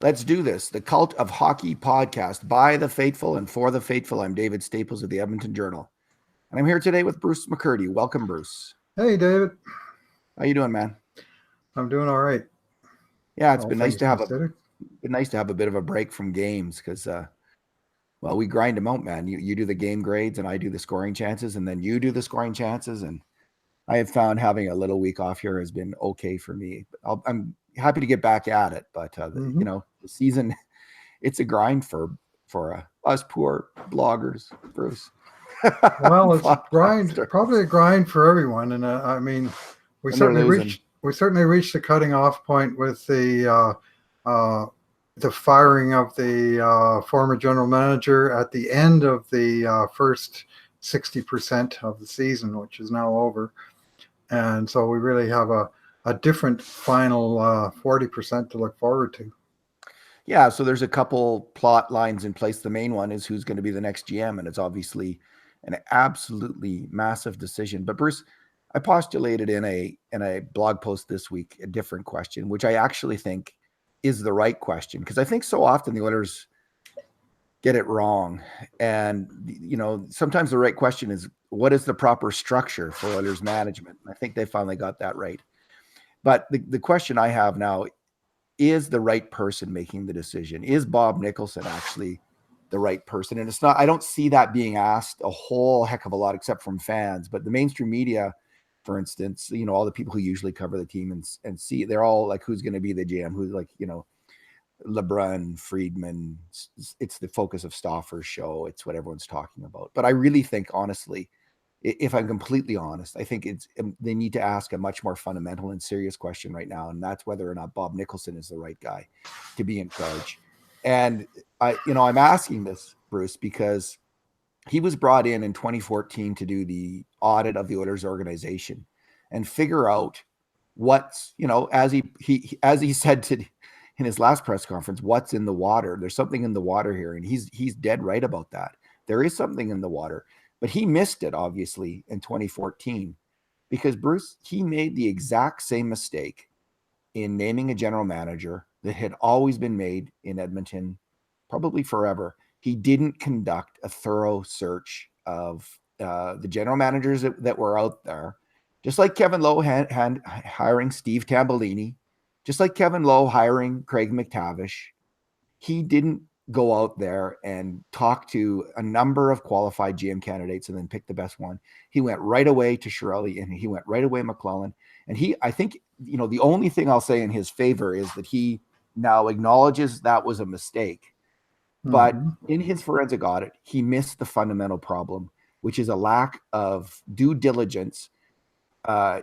Let's do this. The Cult of Hockey podcast by the faithful and for the faithful. I'm David Staples of the Edmonton Journal. And I'm here today with Bruce McCurdy. Welcome, Bruce. Hey, David. How you doing, man? I'm doing all right. Yeah, it's been nice to have a bit of a break from games because, well, we grind them out, man. You do the game grades and I do the scoring chances, and then you do the scoring chances. And I have found having a little week off here has been okay for me. I'm happy to get back at it, but you know, the season, it's a grind for us poor bloggers, Bruce. Well, it's a grind, probably a grind for everyone, and I mean, we certainly reached the cutting off point with the firing of the former general manager at the end of the first 60% of the season, which is now over, and so we really have a different final 40% to look forward to. Yeah, so there's a couple plot lines in place. The main one is who's going to be the next GM, and it's obviously an absolutely massive decision. But Bruce, I postulated in a blog post this week a different question, which I actually think is the right question, because I think so often the Oilers get it wrong. And, you know, sometimes the right question is, what is the proper structure for Oilers management? I think they finally got that right. But the question I have now is the right person making the decision. Is Bob Nicholson actually the right person? And it's not, I don't see that being asked a whole heck of a lot except from fans, but the mainstream media, for instance, you know, all the people who usually cover the team and see, they're all like, who's going to be the GM? Who's like, you know, LeBrun, Friedman, it's the focus of Stauffer's show. It's what everyone's talking about. But I really think, honestly, if I'm completely honest, I think they need to ask a much more fundamental and serious question right now. And that's whether or not Bob Nicholson is the right guy to be in charge. And I'm asking this, Bruce, because he was brought in 2014 to do the audit of the Oilers organization and figure out what's, you know, as he said in his last press conference, what's in the water. There's something in the water here. And he's dead right about that. There is something in the water, but he missed it obviously in 2014 because Bruce, he made the exact same mistake in naming a general manager that had always been made in Edmonton, probably forever. He didn't conduct a thorough search of the general managers that were out there. Just like Kevin Lowe hiring Steve Tambellini, just like Kevin Lowe hiring Craig McTavish, he didn't go out there and talk to a number of qualified GM candidates and then pick the best one. He went right away to Chiarelli and he went right away McClellan. And I think, you know, the only thing I'll say in his favor is that he now acknowledges that was a mistake. But in his forensic audit, he missed the fundamental problem, which is a lack of due diligence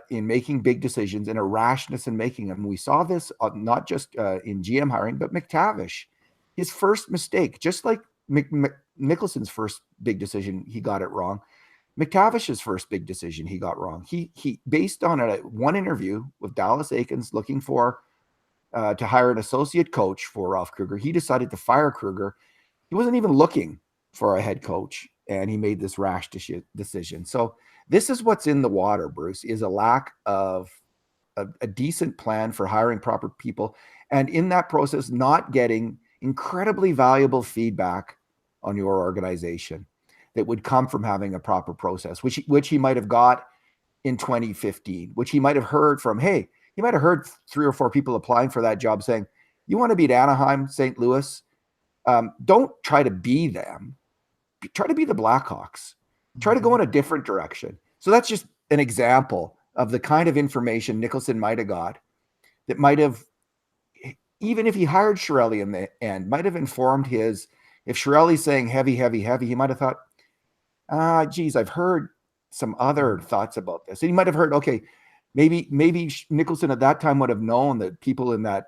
in making big decisions and a rashness in making them. We saw this not just in GM hiring, but McTavish. His first mistake, just like Nicholson's first big decision, he got it wrong. McTavish's first big decision, he got wrong. He based on one interview with Dallas Aikens looking for to hire an associate coach for Ralph Kruger, he decided to fire Kruger. He wasn't even looking for a head coach, and he made this rash decision. So this is what's in the water, Bruce, is a lack of a decent plan for hiring proper people, and in that process, not getting incredibly valuable feedback on your organization that would come from having a proper process, which he might have got in 2015, which he might have heard from, he might have heard 3 or 4 people applying for that job saying, you want to beat Anaheim, St. Louis? Don't try to be them. Try to be the Blackhawks. Try to go in a different direction. So that's just an example of the kind of information Nicholson might have got that might have, even if he hired Chiarelli in the end, might have informed if Chiarelli's saying heavy, heavy, heavy, he might have thought, geez, I've heard some other thoughts about this. And he might have heard, okay, maybe Nicholson at that time would have known that people in that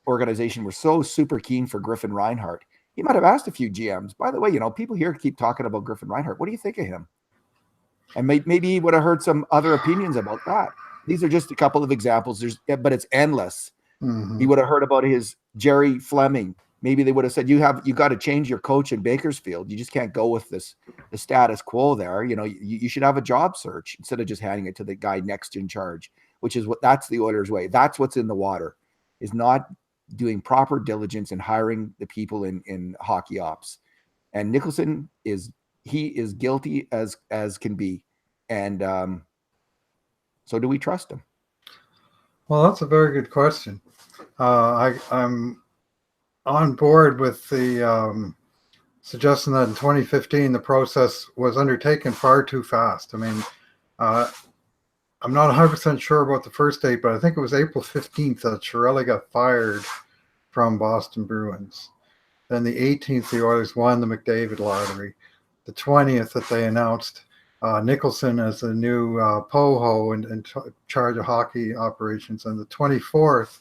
organization were so super keen for Griffin Reinhart. He might have asked a few GMs, by the way, you know, people here keep talking about Griffin Reinhart. What do you think of him? And maybe he would have heard some other opinions about that. These are just a couple of examples. But it's endless. He would have heard about his Jerry Fleming. Maybe they would have said, you got to change your coach in Bakersfield. You just can't go with the status quo there. You know, you should have a job search instead of just handing it to the guy next in charge, which is that's the Oilers way. That's what's in the water, is not doing proper diligence and hiring the people in hockey ops. And Nicholson is guilty as can be. And so do we trust him? Well, that's a very good question. I'm on board with the suggestion that in 2015 the process was undertaken far too fast. I mean, I'm not 100% sure about the first date, but I think it was April 15th that Chiarelli got fired from Boston Bruins. Then the 18th, the Oilers won the McDavid lottery. The 20th that they announced Nicholson as the new POHO in charge of hockey operations. And the 24th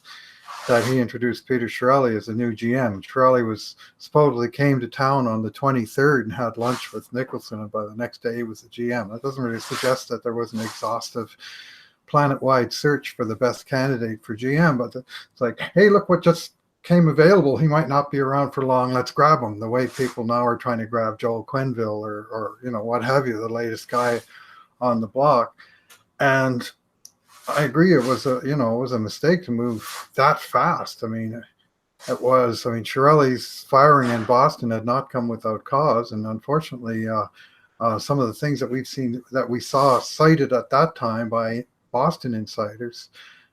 that he introduced Peter Chiarelli as the new GM. Chiarelli was supposedly came to town on the 23rd and had lunch with Nicholson, and by the next day he was the GM. That doesn't really suggest that there was an exhaustive planet-wide search for the best candidate for GM, but it's like, hey, look what just came available. He might not be around for long. Let's grab him. The way people now are trying to grab Joel Quenneville or what have you, the latest guy on the block. And I agree. It was a mistake to move that fast. I mean, Chiarelli's firing in Boston had not come without cause, and unfortunately, some of the things that we saw cited at that time by Boston insiders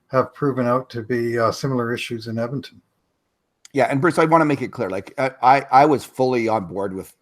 have proven out to be similar issues in Edmonton. Yeah, and Bruce, I want to make it clear. Like I was fully on board with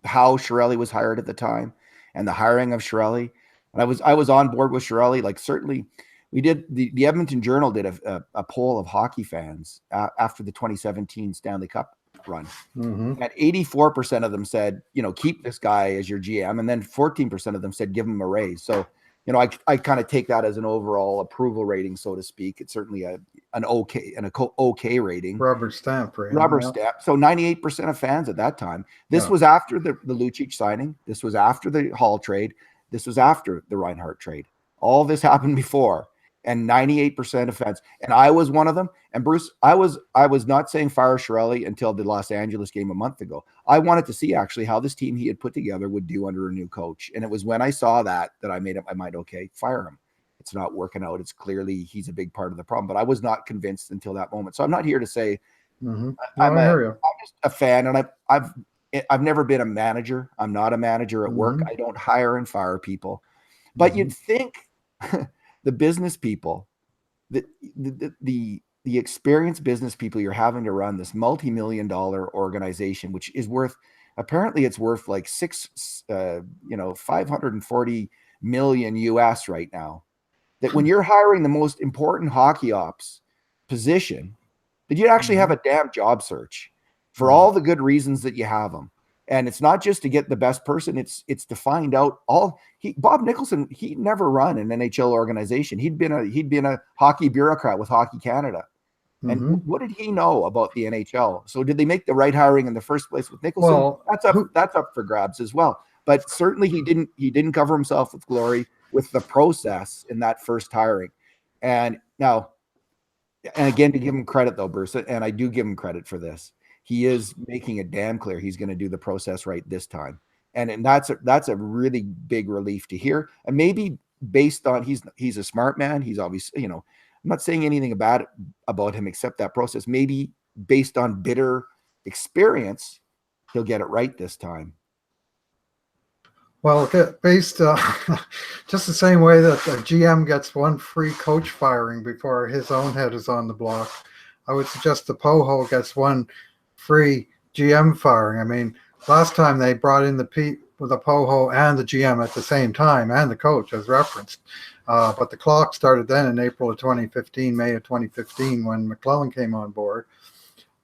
how Chiarelli was hired at the time and the hiring of Chiarelli, and I was on board with Chiarelli. Like certainly. We did the Edmonton Journal did a poll of hockey fans after the 2017 Stanley Cup run. Mm-hmm. And 84% of them said, keep this guy as your GM. And then 14% of them said, give him a raise. So, I kind of take that as an overall approval rating, so to speak. It's certainly an okay rating. Rubber stamp rating. Rubber stamp. So 98% of fans at that time. This was after the Lucic signing. This was after the Hall trade. This was after the Reinhart trade. All this happened before. And 98% of fans, and I was one of them. And Bruce, I was not saying fire Chiarelli until the Los Angeles game a month ago. I wanted to see actually how this team he had put together would do under a new coach. And it was when I saw that I made up my mind, okay, fire him. It's not working out. It's clearly he's a big part of the problem. But I was not convinced until that moment. So I'm not here to say I'm just a fan, and I've never been a manager. I'm not a manager at work. I don't hire and fire people. But you'd think the business people, the experienced business people you're having to run this multi-million-dollar organization, which is worth like 540 million US right now. That when you're hiring the most important hockey ops position, that you actually have a damn job search for all the good reasons that you have them. And it's not just to get the best person. It's to find out Bob Nicholson, he'd never run an NHL organization. He'd been a hockey bureaucrat with Hockey Canada. And what did he know about the NHL? So did they make the right hiring in the first place with Nicholson? Well, that's up for grabs as well. But certainly he didn't cover himself with glory with the process in that first hiring. And now, and again, to give him credit though, Bruce, and I do give him credit for this, he is making it damn clear he's going to do the process right this time. And that's a really big relief to hear. And maybe based on he's a smart man. He's obviously, I'm not saying anything bad about him except that process. Maybe based on bitter experience, he'll get it right this time. Well, based just the same way that the GM gets one free coach firing before his own head is on the block, I would suggest the POHO gets one free GM firing. I mean, last time they brought in the POHO and the GM at the same time, and the coach as referenced. But the clock started then in April of 2015, May of 2015, when McClellan came on board.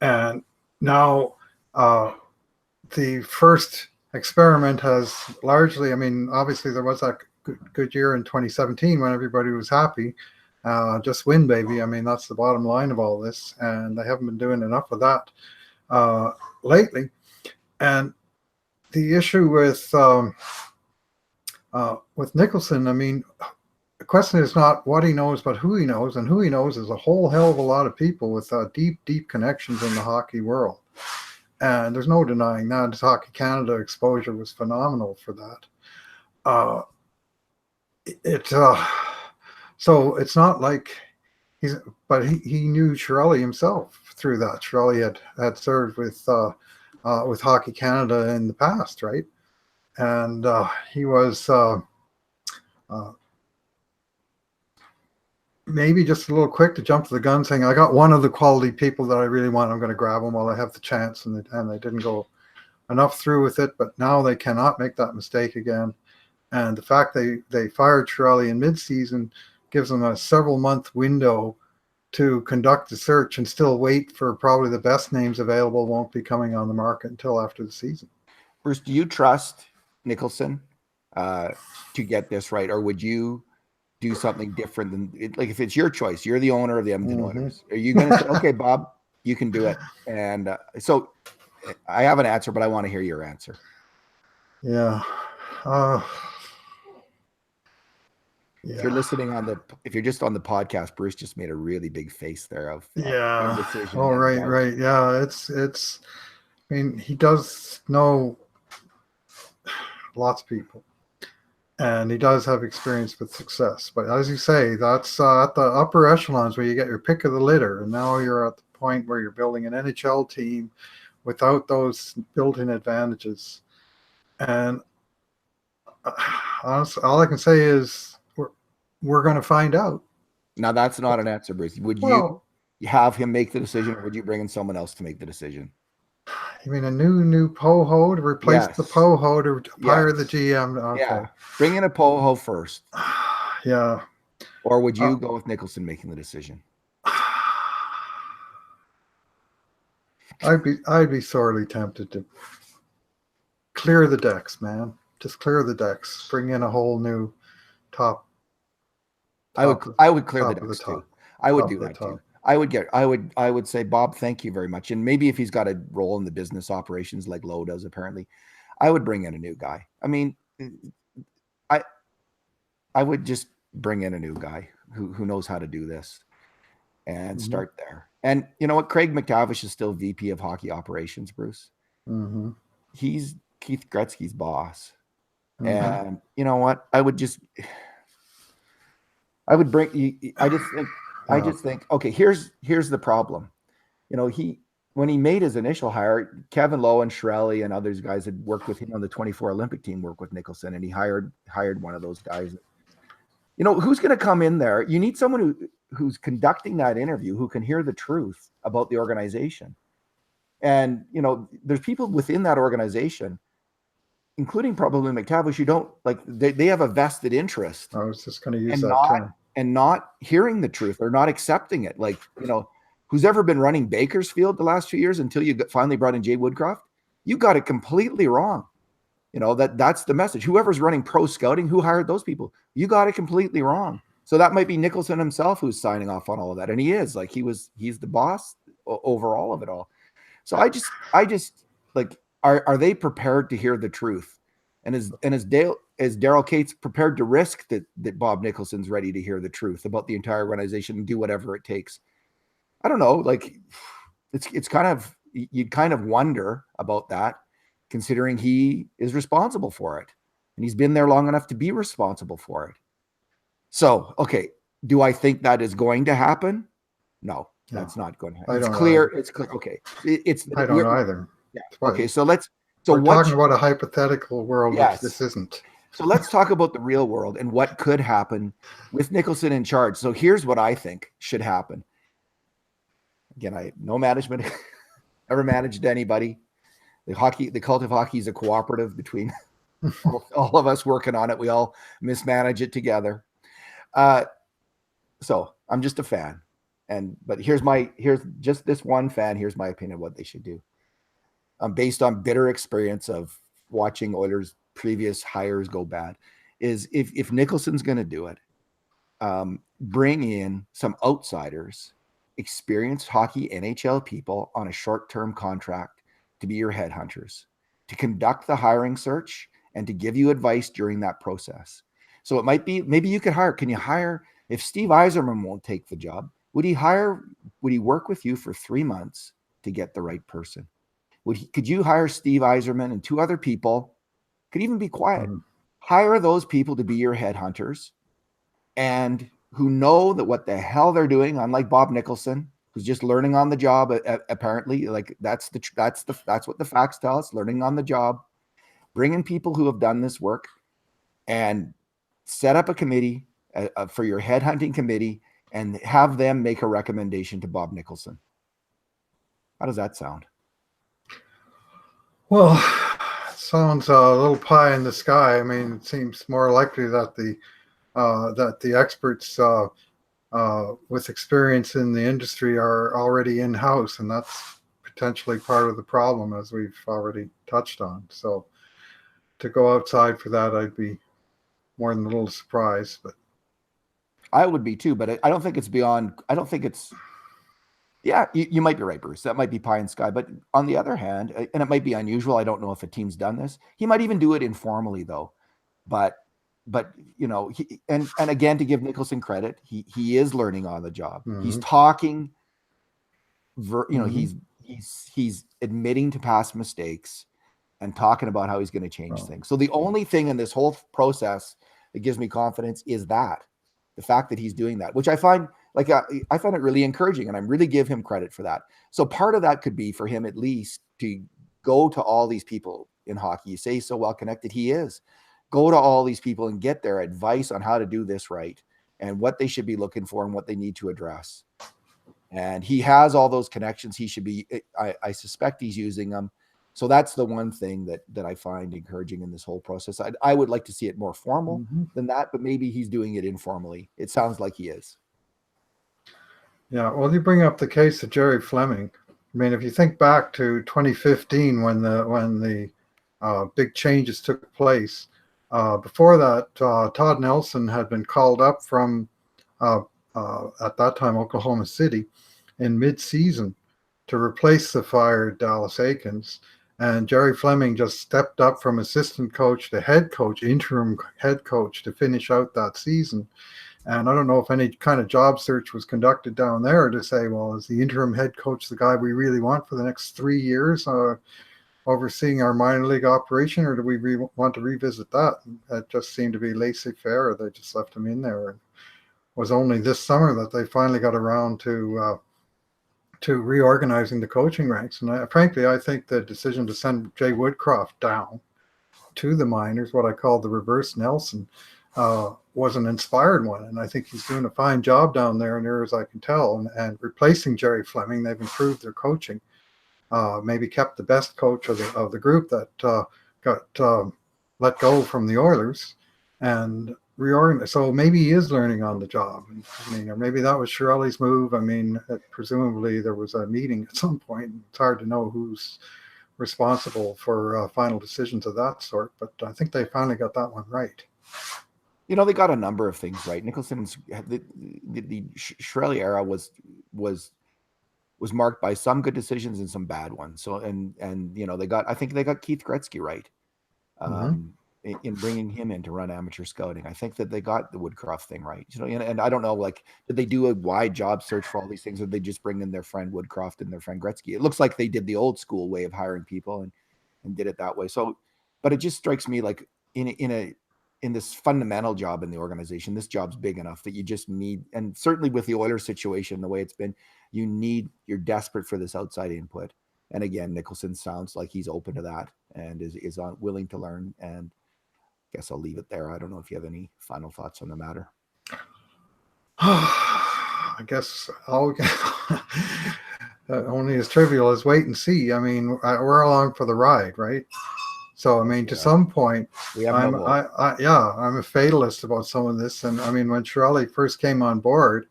And now the first experiment has largely, obviously there was that good year in 2017 when everybody was happy. Just win, baby. That's the bottom line of all this. And they haven't been doing enough of that lately. And the issue with Nicholson, the question is not what he knows, but who he knows. And who he knows is a whole hell of a lot of people with deep connections in the hockey world. And there's no denying that. His Hockey Canada exposure was phenomenal for that. So it's not like he knew Chiarelli himself through that. Shirley had served with Hockey Canada in the past, right? And he was maybe just a little quick to jump to the gun, saying, "I got one of the quality people that I really want. I'm going to grab them while I have the chance." And they didn't go enough through with it, but now they cannot make that mistake again. And the fact they fired Shirley in mid-season gives them a several-month window to conduct the search and still wait for probably the best names available won't be coming on the market until after the season. Bruce, do you trust Nicholson to get this right, or would you do something different than like if it's your choice? You're the owner of the Edmonton Oilers. Are you going to say, "Okay, Bob, you can do it"? And so I have an answer, but I want to hear your answer. Yeah. If you're listening if you're just on the podcast, Bruce just made a really big face there of decision. Oh, right. Yeah, it's. I mean, he does know lots of people, and he does have experience with success. But as you say, that's at the upper echelons where you get your pick of the litter, and now you're at the point where you're building an NHL team without those built-in advantages. And honestly, all I can say is we're going to find out. Now, that's not an answer, Bruce. Would you have him make the decision, or would you bring in someone else to make the decision? You mean a new POHO to replace the POHO to hire the GM? Okay. Yeah, bring in a POHO first. Yeah. Or would you go with Nicholson making the decision? I'd be sorely tempted to clear the decks, man. Just clear the decks. Bring in a whole new top. I would clear the decks too. I would do that too. I would say, Bob, thank you very much. And maybe if he's got a role in the business operations like Lowe does, apparently, I would bring in a new guy. I mean, I would just bring in a new guy who knows how to do this and start there. And you know what? Craig McTavish is still VP of hockey operations, Bruce. He's Keith Gretzky's boss. And you know what? I would bring you. I just think, okay, here's the problem. You know, when he made his initial hire, Kevin Lowe and Shirley and others guys had worked with him on the 24 Olympic team, work with Nicholson, and he hired one of those guys. You know, who's going to come in there? You need someone who's conducting that interview who can hear the truth about the organization. And, you know, there's people within that organization, including probably McTavish, who don't like, they have a vested interest. I was just going to use that term. And not hearing the truth or not accepting it. Like, you know, who's ever been running Bakersfield the last few years until you finally brought in Jay Woodcroft, you got it completely wrong. You know, that's the message. Whoever's running pro scouting, who hired those people? You got it completely wrong. So that might be Nicholson himself who's signing off on all of that. And he is like, he's the boss over all of it all. So I just like, are they prepared to hear the truth? And is Daryl Cates prepared to risk that Bob Nicholson's ready to hear the truth about the entire organization and do whatever it takes? I don't know. Like it's kind of, you'd kind of wonder about that, considering he is responsible for it and he's been there long enough to be responsible for it. So, okay. Do I think that is going to happen? No, that's not going to happen. It's clear. It's clear. Okay. I don't know either. Yeah. Okay. So we're talking about a hypothetical world, which this isn't. So let's talk about the real world and what could happen with Nicholson in charge. So here's what I think should happen. Again, no management ever managed anybody. The cult of hockey is a cooperative between all of us working on it. We all mismanage it together. So I'm just a fan. But here's just this one fan. Here's my opinion of what they should do. Based on bitter experience of watching Oilers' previous hires go bad, is if Nicholson's going to do it, bring in some outsiders, experienced hockey NHL people on a short-term contract to be your headhunters, to conduct the hiring search and to give you advice during that process. So it might be, maybe you could hire, if Steve Yzerman won't take the job, would he work with you for 3 months to get the right person? Could you hire Steve Yzerman and 2 other people, could even be quiet, hire those people to be your headhunters and who know that what the hell they're doing, unlike Bob Nicholson, who's just learning on the job. Apparently, like that's what the facts tell us. Learning on the job, bring in people who have done this work, and set up a committee for your headhunting committee, and have them make a recommendation to Bob Nicholson. How does that sound? Well, it sounds a little pie in the sky. I mean, it seems more likely that the experts with experience in the industry are already in-house, and that's potentially part of the problem, as we've already touched on. So to go outside for that, I'd be more than a little surprised. But I would be too, but I don't think it's beyond. I don't think it's. Yeah, you might be right, Bruce. That might be pie in the sky. But on the other hand, and it might be unusual. I don't know if a team's done this. He might even do it informally, though. But and again, to give Nicholson credit, he is learning on the job. Mm-hmm. He's talking. He's admitting to past mistakes and talking about how he's going to change things. So the only thing in this whole process that gives me confidence is that the fact that he's doing that, which I find I find it really encouraging, and I really give him credit for that. So part of that could be for him at least to go to all these people in hockey. You say he's so well connected, he is. Go to all these people and get their advice on how to do this right and what they should be looking for and what they need to address. And he has all those connections. He should be, I suspect he's using them. So that's the one thing that I find encouraging in this whole process. I would like to see it more formal than that, but maybe he's doing it informally. It sounds like he is. Yeah, well, you bring up the case of Jerry Fleming. I mean, if you think back to 2015 when the big changes took place, before that, Todd Nelson had been called up from at that time Oklahoma City in mid-season to replace the fired Dallas Aikens, and Jerry Fleming just stepped up from assistant coach to head coach, interim head coach, to finish out that season. And I don't know if any kind of job search was conducted down there to say, well, is the interim head coach the guy we really want for the next 3 years overseeing our minor league operation, or do we want to revisit that? It just seemed to be laissez-faire. They just left him in there. And it was only this summer that they finally got around to reorganizing the coaching ranks. And frankly, I think the decision to send Jay Woodcroft down to the minors, what I call the reverse Nelson, was an inspired one, and I think he's doing a fine job down there, near as I can tell. And replacing Jerry Fleming, they've improved their coaching. Maybe kept the best coach of the group that got let go from the Oilers, and reorganized. So maybe he is learning on the job. I mean, or maybe that was Chiarelli's move. I mean, presumably there was a meeting at some point. It's hard to know who's responsible for final decisions of that sort, but I think they finally got that one right. You know, they got a number of things right. Nicholson's the Chiarelli era was marked by some good decisions and some bad ones. So and you know, I think they got Keith Gretzky right in bringing him in to run amateur scouting. I think that they got the Woodcroft thing right. You know, and I don't know, like, did they do a wide job search for all these things, or did they just bring in their friend Woodcroft and their friend Gretzky? It looks like they did the old school way of hiring people and did it that way. So, but it just strikes me like in this fundamental job in the organization, this job's big enough that you just need, and certainly with the Oilers situation, the way it's been, you're desperate for this outside input. And again, Nicholson sounds like he's open to that and is willing to learn. And I guess I'll leave it there. I don't know if you have any final thoughts on the matter. I guess only as trivial as wait and see. I mean, we're along for the ride, right? So, I mean, to some point, I'm a fatalist about some of this. And I mean, when Chiarelli first came on board,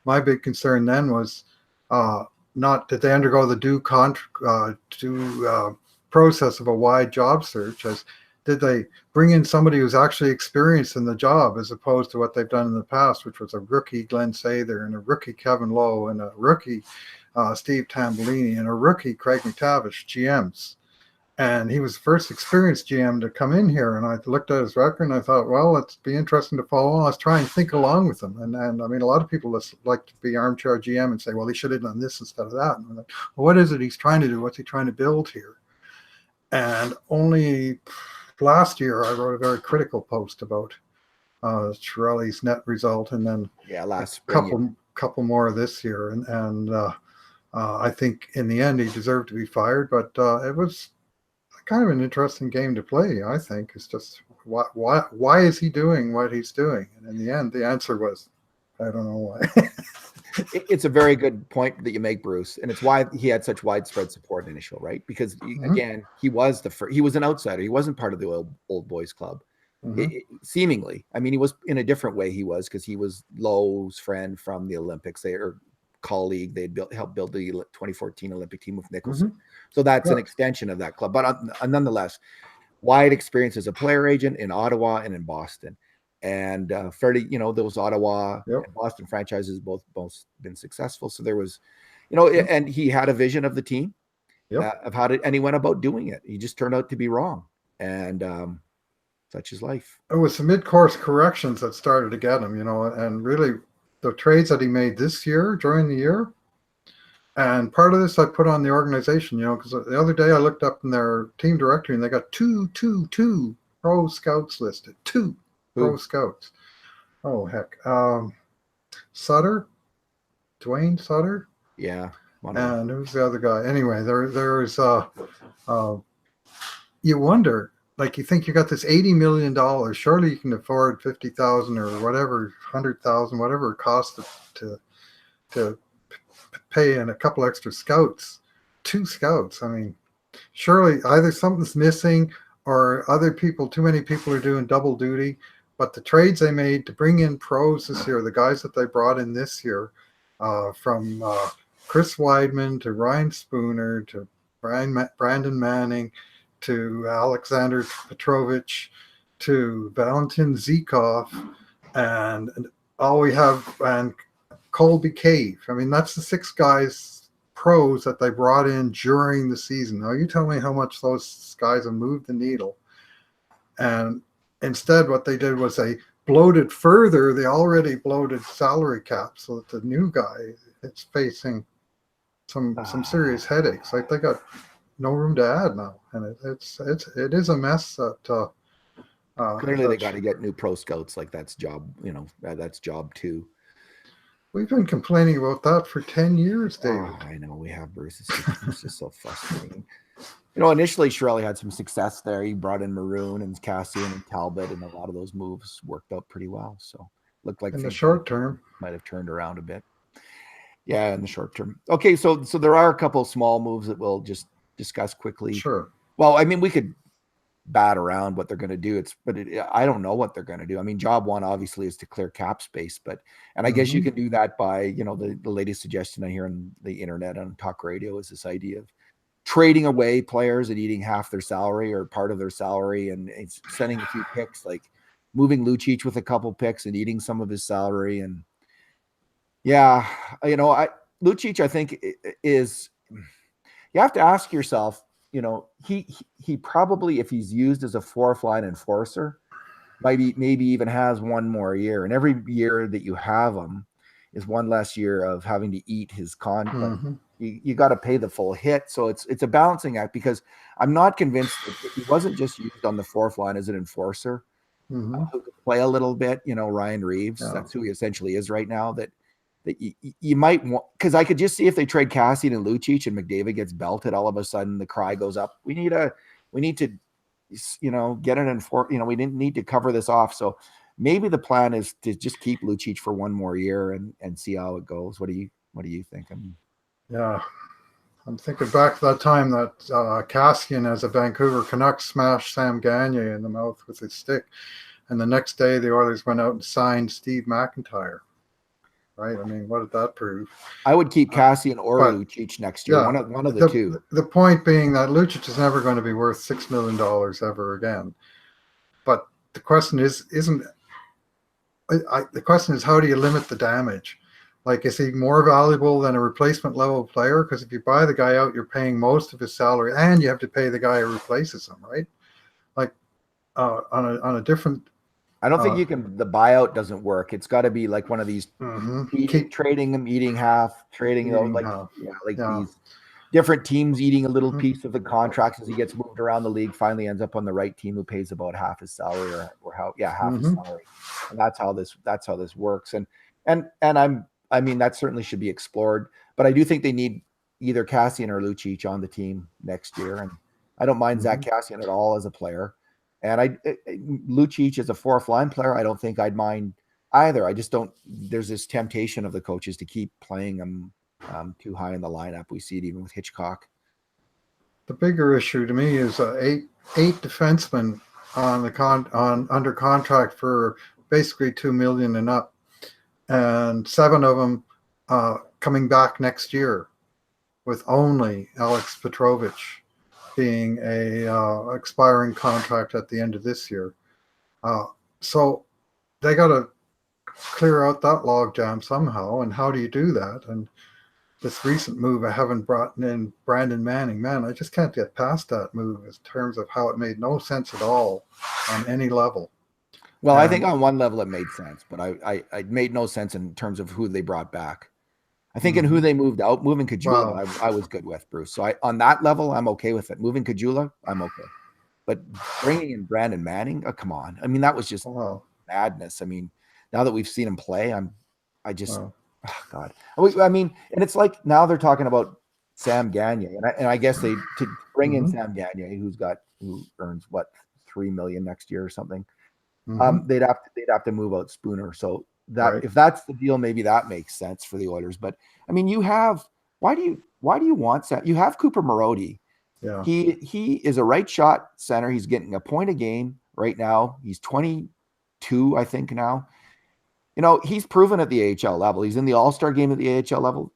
my big concern then was not did they undergo the due process of a wide job search, as did they bring in somebody who's actually experienced in the job, as opposed to what they've done in the past, which was a rookie Glenn Sather and a rookie Kevin Lowe and a rookie Steve Tambellini and a rookie Craig McTavish, GMs. And he was the first experienced GM to come in here. And I looked at his record and I thought, well, it'd be interesting to follow. Let's try and think along with him. And I mean, a lot of people like to be armchair GM and say, well, he should have done this instead of that. And I'm like, well, what is it he's trying to do? What's he trying to build here? And only last year, I wrote a very critical post about Chiarelli's net result. And then last spring, couple more this year. And I think in the end he deserved to be fired, but it was kind of an interesting game to play. I think it's just why is he doing what he's doing? And in the end, the answer was, I don't know why. It's a very good point that you make, Bruce, and it's why he had such widespread support initial, right? Because again, he was he was an outsider. He wasn't part of the old boys club. Seemingly, I mean, he was in a different way. He was because he was Lowe's friend from the Olympics. They are colleague. They'd helped build the 2014 Olympic team with Nicholson. So that's an extension of that club. But nonetheless, wide experience as a player agent in Ottawa and in Boston. And fairly, those Ottawa and Boston franchises both been successful. So there was, and he had a vision of the team of how to, and he went about doing it. He just turned out to be wrong. And such is life. It was the mid-course corrections that started to get him, and really the trades that he made this year, during the year. And part of this I put on the organization, because the other day I looked up in their team directory and they got two pro scouts listed. Two pro scouts. Oh, heck. Sutter? Dwayne Sutter? Yeah. And who's the other guy? Anyway, there's you wonder, like, you think you got this $80 million, surely you can afford 50,000 or whatever, 100,000, whatever it costs to pay in a couple extra scouts, 2 scouts. I mean, surely either something's missing or too many people are doing double duty. But the trades they made to bring in pros this year, the guys that they brought in this year, from Chris Weidman to Ryan Spooner to Brandon Manning to Alexander Petrovich to Valentin Zykov and all we have, and Colby Cave. I mean, that's the 6 guys, pros, that they brought in during the season. Now, you tell me how much those guys have moved the needle. And instead, what they did was they bloated further the already bloated salary cap, so that the new guy is facing some serious headaches. Like, they got no room to add now, and it is a mess. That clearly they got to get new pro scouts. Like, that's job, that's job 2. We've been complaining about that for 10 years, David. Oh, I know we have, Bruce. It's just so frustrating. Initially Shirley had some success there. He brought in Maroon and Cassian and Talbot, and a lot of those moves worked out pretty well. So looked like in the short term might have turned around a bit. Yeah, in the short term. Okay, so there are a couple of small moves that we'll just discuss quickly. Sure. Well, I mean, we could bat around what they're going to do. I don't know what they're going to do. I mean, job 1 obviously is to clear cap space, and I guess you can do that by, the latest suggestion I hear on the internet on talk radio is this idea of trading away players and eating half their salary or part of their salary, and it's sending a few picks, like moving Lucic with a couple picks and eating some of his salary. And yeah, Lucic, I think, is, you have to ask yourself, he probably, if he's used as a 4th line enforcer, maybe even has one more year. And every year that you have him is one less year of having to eat his contract. You got to pay the full hit. So it's a balancing act, because I'm not convinced that he wasn't just used on the 4th line as an enforcer, who could play a little bit, Ryan Reeves, that's who he essentially is right now, that you might want, because I could just see if they trade Cassian and Lucic and McDavid gets belted, all of a sudden the cry goes up. We need to, get an we didn't need to cover this off. So maybe the plan is to just keep Lucic for one more year and see how it goes. What do you think? I mean, yeah, I'm thinking back to that time that Cassian, as a Vancouver Canucks, smashed Sam Gagner in the mouth with his stick, and the next day the Oilers went out and signed Steve McIntyre. Right? I mean, what did that prove? I would keep Cassian or Lucic next year. Yeah, one of the two. The point being that Lucic is never going to be worth $6 million ever again. But the question the question is, how do you limit the damage? Like, is he more valuable than a replacement level player? Because if you buy the guy out, you're paying most of his salary, and you have to pay the guy who replaces him, right? Like, on a different. I don't think you can. The buyout doesn't work. It's got to be like one of these trading them, eating half, trading these different teams eating a little piece of the contracts as he gets moved around the league. Finally, ends up on the right team who pays about half his salary, half his salary. And that's how this works. And I mean, that certainly should be explored. But I do think they need either Cassian or Lucic on the team next year, and I don't mind Zach Cassian at all as a player. And Lucic as a fourth line player, I don't think I'd mind either. I just don't. There's this temptation of the coaches to keep playing him too high in the lineup. We see it even with Hitchcock. The bigger issue to me is eight defensemen on under contract for basically $2 million and up, and 7 of them coming back next year, with only Alex Petrovich being a expiring contract at the end of this year. So they got to clear out that logjam somehow. And how do you do that? And this recent move, I haven't brought in Brandon Manning. Man, I just can't get past that move in terms of how it made no sense at all on any level. Well, I think on one level it made sense, but I made no sense in terms of who they brought back. I think in who they moved out, moving Kajula, I was good with, Bruce. So on that level, I'm okay with it. Moving Kajula, I'm okay. But bringing in Brandon Manning, oh, come on. I mean, that was just madness. I mean, now that we've seen him play, oh, God. I mean, and it's like now they're talking about Sam Gagner, and I guess to bring in Sam Gagner, who earns what, $3 million next year or something. They'd have to move out Spooner. So that if that's the deal, maybe that makes sense for the Oilers. But I mean, why do you want Sam? You have Cooper Marody. Yeah. He is a right shot center. He's getting a point a game right now. He's 22, I think now. You know, he's proven at the AHL level. He's in the All-Star game at the AHL level.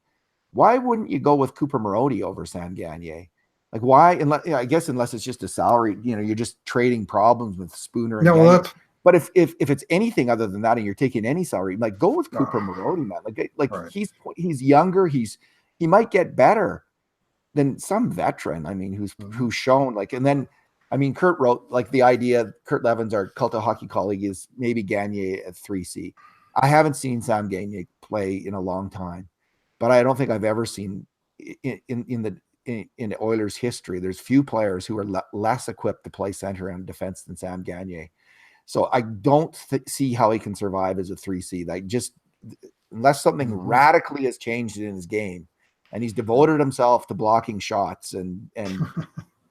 Why wouldn't you go with Cooper Marody over Sam Gagner? Like, why? Unless it's just a salary, you're just trading problems with Spooner and Gagner. But if it's anything other than that, and you're taking any salary, like go with Cooper Marody, man. He's younger. He might get better than some veteran. I mean, who's shown and then, I mean, Kurt wrote the idea. Kurt Levins, our Cult of Hockey colleague, is maybe Gagner at 3C. I haven't seen Sam Gagner play in a long time, but I don't think I've ever seen in Oilers history. There's few players who are less equipped to play center and defense than Sam Gagner. So I don't see how he can survive as a 3C. Unless something radically has changed in his game, and he's devoted himself to blocking shots and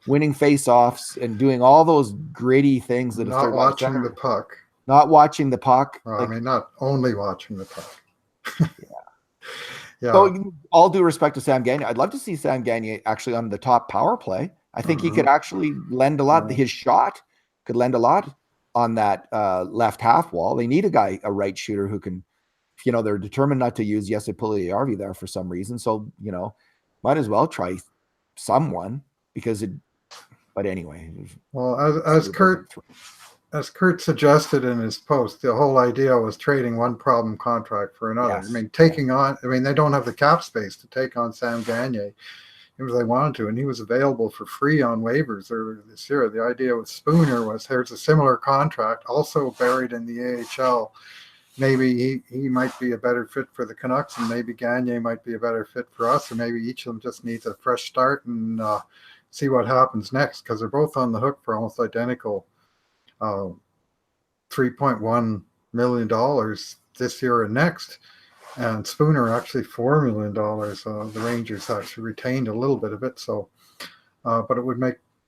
winning face-offs and doing all those gritty things that not watching the puck. Not watching the puck. Well, I mean, not only watching the puck. Yeah. So, all due respect to Sam Gagner, I'd love to see Sam Gagner actually on the top power play. I think he could actually lend a lot. His shot could lend a lot on that left half wall. They need a right shooter who can, they're determined not to use Jesse Puljujärvi there for some reason. So, might as well try someone but anyway. Well, as Kurt suggested in his post, the whole idea was trading one problem contract for another. Yes. I mean, they don't have the cap space to take on Sam Gagner if they wanted to, and he was available for free on waivers earlier this year. The idea with Spooner was here's a similar contract, also buried in the AHL. Maybe he might be a better fit for the Canucks, and maybe Gagner might be a better fit for us, or maybe each of them just needs a fresh start and see what happens next, because they're both on the hook for almost identical $3.1 million this year and next. And Spooner actually $4 million. The Rangers actually retained a little bit of it. So, but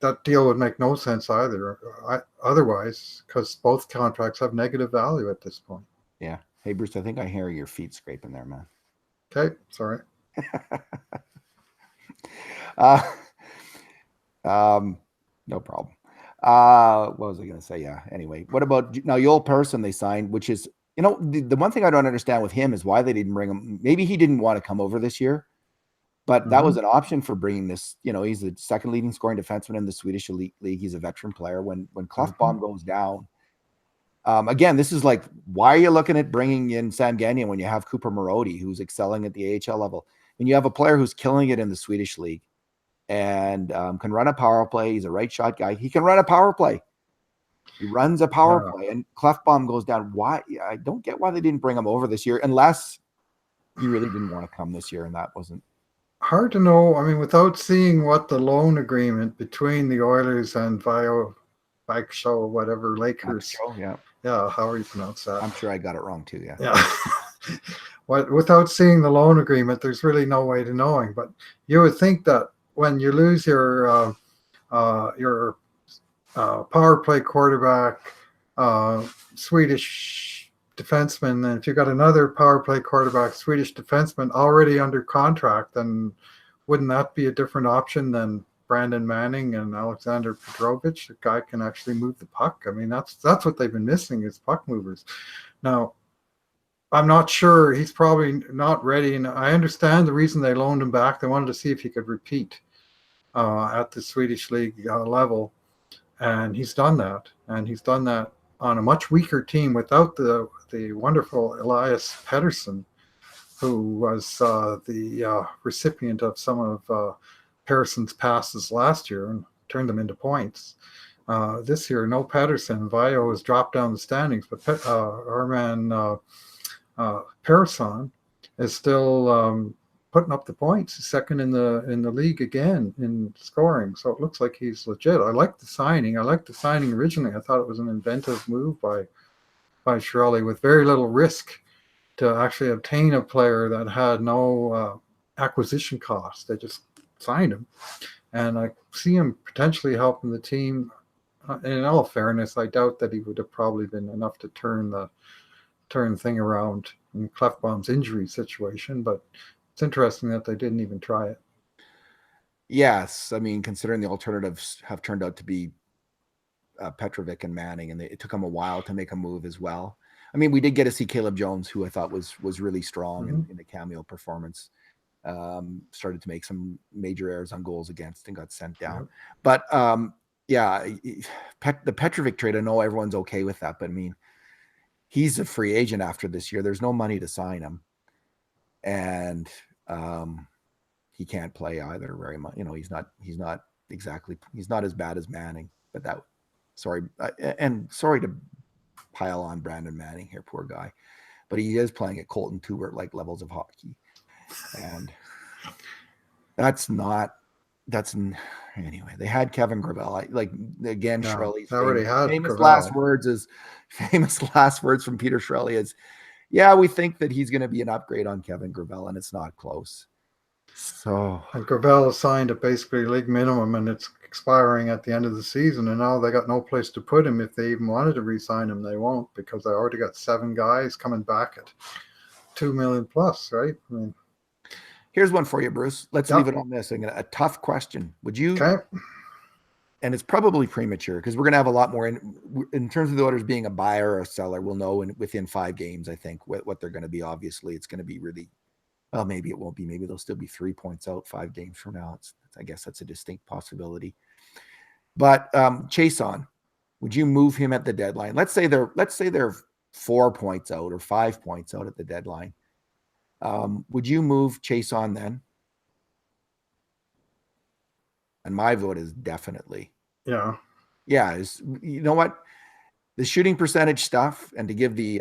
that deal would make no sense either. Otherwise, because both contracts have negative value at this point. Yeah. Hey, Bruce, I think I hear your feet scraping there, man. Okay. Sorry. No problem. What was I going to say? Yeah. Anyway, what about now? Joel Persson they signed, which is, the one thing I don't understand with him is why they didn't bring him. Maybe he didn't want to come over this year, but that was an option for bringing this. He's the second leading scoring defenseman in the Swedish Elite League. He's a veteran player. When Klefbom goes down, again, this is why are you looking at bringing in Sam Gagner when you have Cooper Marody, who's excelling at the AHL level, and you have a player who's killing it in the Swedish league and can run a power play. He's a right shot guy. He can run a power play. He runs a power play, and Klefbom goes down. Why? I don't get why they didn't bring him over this year, unless he really didn't want to come this year, and that wasn't hard to know. I mean, without seeing what the loan agreement between the Oilers and Show, whatever Lakers. Yeah, how do you pronounce that? I'm sure I got it wrong too. Yeah. without seeing the loan agreement, there's really no way to knowing. But you would think that when you lose your power play quarterback, Swedish defenseman, and if you've got another power play quarterback, Swedish defenseman already under contract, then wouldn't that be a different option than Brandon Manning and Alexander Petrovich? The guy can actually move the puck. I mean, that's what they've been missing is puck movers. Now, I'm not sure. He's probably not ready, and I understand the reason they loaned him back. They wanted to see if he could repeat at the Swedish league level, and he's done that. And he's done that on a much weaker team without the wonderful Elias Pettersson, who was the recipient of some of Pearson's passes last year and turned them into points. This year, no Pettersson. Vio has dropped down the standings, but our man Pearson is still putting up the points. He's second in the league again in scoring. So it looks like he's legit. I like the signing. I liked the signing originally. I thought it was an inventive move by Chiarelli with very little risk to actually obtain a player that had no acquisition cost. They just signed him, and I see him potentially helping the team. In all fairness, I doubt that he would have probably been enough to turn thing around in Clefbaum's injury situation, but it's interesting that they didn't even try it. Yes, I mean, considering the alternatives have turned out to be Petrovic and Manning, and it took them a while to make a move as well. I mean, we did get to see Caleb Jones, who I thought was really strong in the cameo performance. Started to make some major errors on goals against and got sent down. But yeah, the Petrovic trade, I know everyone's okay with that, but I mean, he's a free agent after this year. There's no money to sign him, and he can't play either very much. You know, he's not as bad as Manning. But sorry to pile on Brandon Manning here, poor guy, but he is playing at Colton Tubert like levels of hockey, and anyway. They had Kevin Gravel. Chiarelli's famous last words from Peter Chiarelli is, "Yeah, we think that he's going to be an upgrade on Kevin Gravel, and it's not close." So, and Gravel is signed at basically league minimum, and it's expiring at the end of the season. And now they got no place to put him. If they even wanted to re-sign him, they won't, because they already got 7 guys coming back at $2 million plus, right? I mean, here's one for you, Bruce. Let's leave it on this. A tough question. Would you? Okay. And it's probably premature because we're going to have a lot more in terms of the Oilers being a buyer or a seller. We'll know within 5 games, I think, what they're going to be. Obviously, it's going to be really. Well, maybe it won't be. Maybe they'll still be 3 points out 5 games from now. I guess that's a distinct possibility. But Chason, would you move him at the deadline? Let's say they're 4 points out or 5 points out at the deadline. Would you move Chason then? And my vote is definitely. Yeah. Yeah. You know what? The shooting percentage stuff, and to give the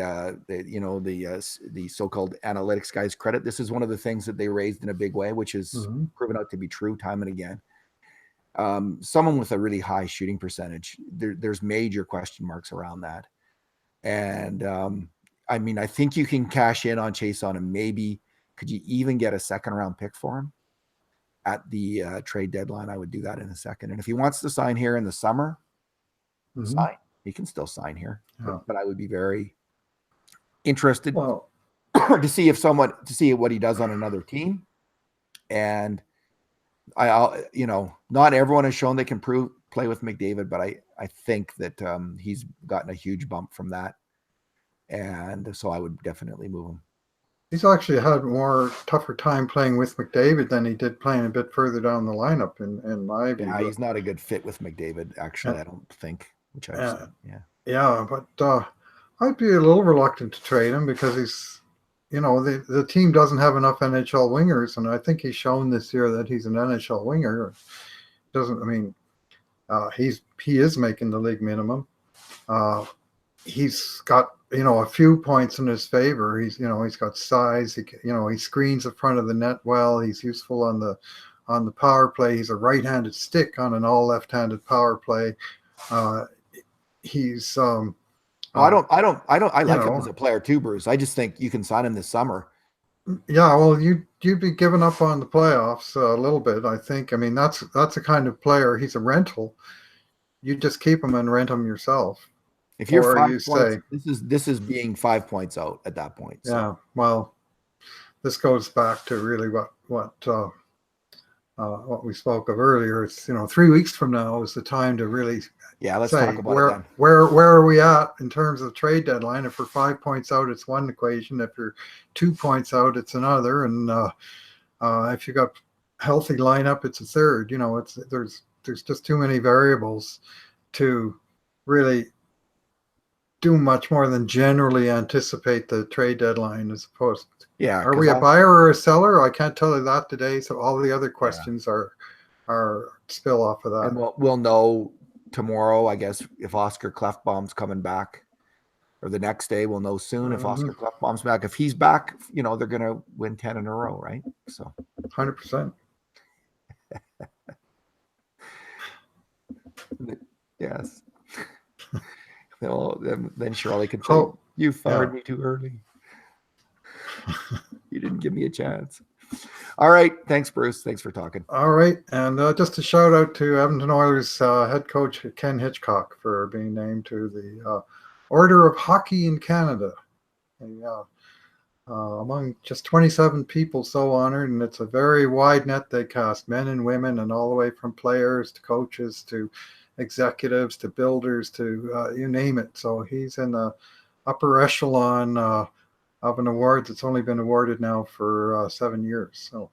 so-called analytics guys credit, this is one of the things that they raised in a big way, which is proven out to be true time and again. Someone with a really high shooting percentage, there's major question marks around that. And I mean, I think you can cash in on Chason, and maybe could you even get a 2nd-round pick for him at the trade deadline? I would do that in a second. And if he wants to sign here in the summer, sign. He can still sign here, but I would be very interested to see what he does on another team. And not everyone has shown they can play with McDavid, but I think that he's gotten a huge bump from that, and so I would definitely move him. He's actually had tougher time playing with McDavid than he did playing a bit further down the lineup. In my view, he's not a good fit with McDavid. Actually, I don't think. Which I've said, but I'd be a little reluctant to trade him because he's, the team doesn't have enough NHL wingers, and I think he's shown this year that he's an NHL winger. He is making the league minimum. He's got a few points in his favor. He's got size. He screens the front of the net well. He's useful on the power play. He's a right-handed stick on an all left-handed power play. He's I like him as a player too, Bruce. I just think you can sign him this summer Yeah, well, you'd be giving up on the playoffs a little bit, I think. I mean, that's a kind of player. He's a rental. You just keep him and rent him yourself, If you're or you 5 points, say, this is being 5 points out at that point. So yeah, well, this goes back to really what we spoke of earlier. It's 3 weeks from now is the time to really yeah, let's talk say about it where then. where are we at in terms of trade deadline. If we're 5 points out, it's one equation. If you're 2 points out, it's another. And if you got healthy lineup, it's a third. It's there's just too many variables to really do much more than generally anticipate the trade deadline. As opposed to, Yeah, are because we a buyer or a seller? I can't tell you that today. So all the other questions are spill off of and that. we'll know tomorrow, I guess, if Oscar Clefbaum's coming back, or the next day we'll know soon if Mm-hmm. Oscar Clefbaum's back. If he's back, they're going to win 10 in a row, right? So 100%. yes. Well, then Shirley can say, Oh, you yeah. fired me too early. You didn't give me a chance. All right. Thanks, Bruce. Thanks for talking. All right. And just a shout out to Edmonton Oilers head coach Ken Hitchcock for being named to the Order of Hockey in Canada. Among just 27 people so honored, and it's a very wide net they cast, men and women, and all the way from players to coaches to executives to builders to you name it. So he's in the upper echelon of an award that's only been awarded now for 7 years. So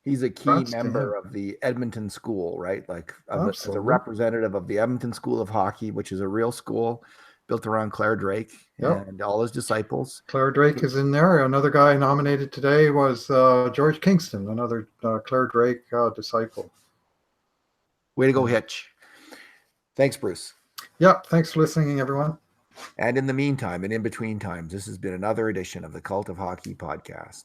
he's a key congrats to member him. of the Edmonton School, right? Like as a Absolutely. representative of the Edmonton School of Hockey, which is a real school built around Claire Drake Yep. and all his disciples. Claire Drake is in there. Another guy nominated today was George Kingston, another Claire Drake disciple. Way to go, Hitch. Thanks, Bruce. Yep. Thanks for listening, everyone. And in the meantime, and in between times, this has been another edition of the Cult of Hockey podcast.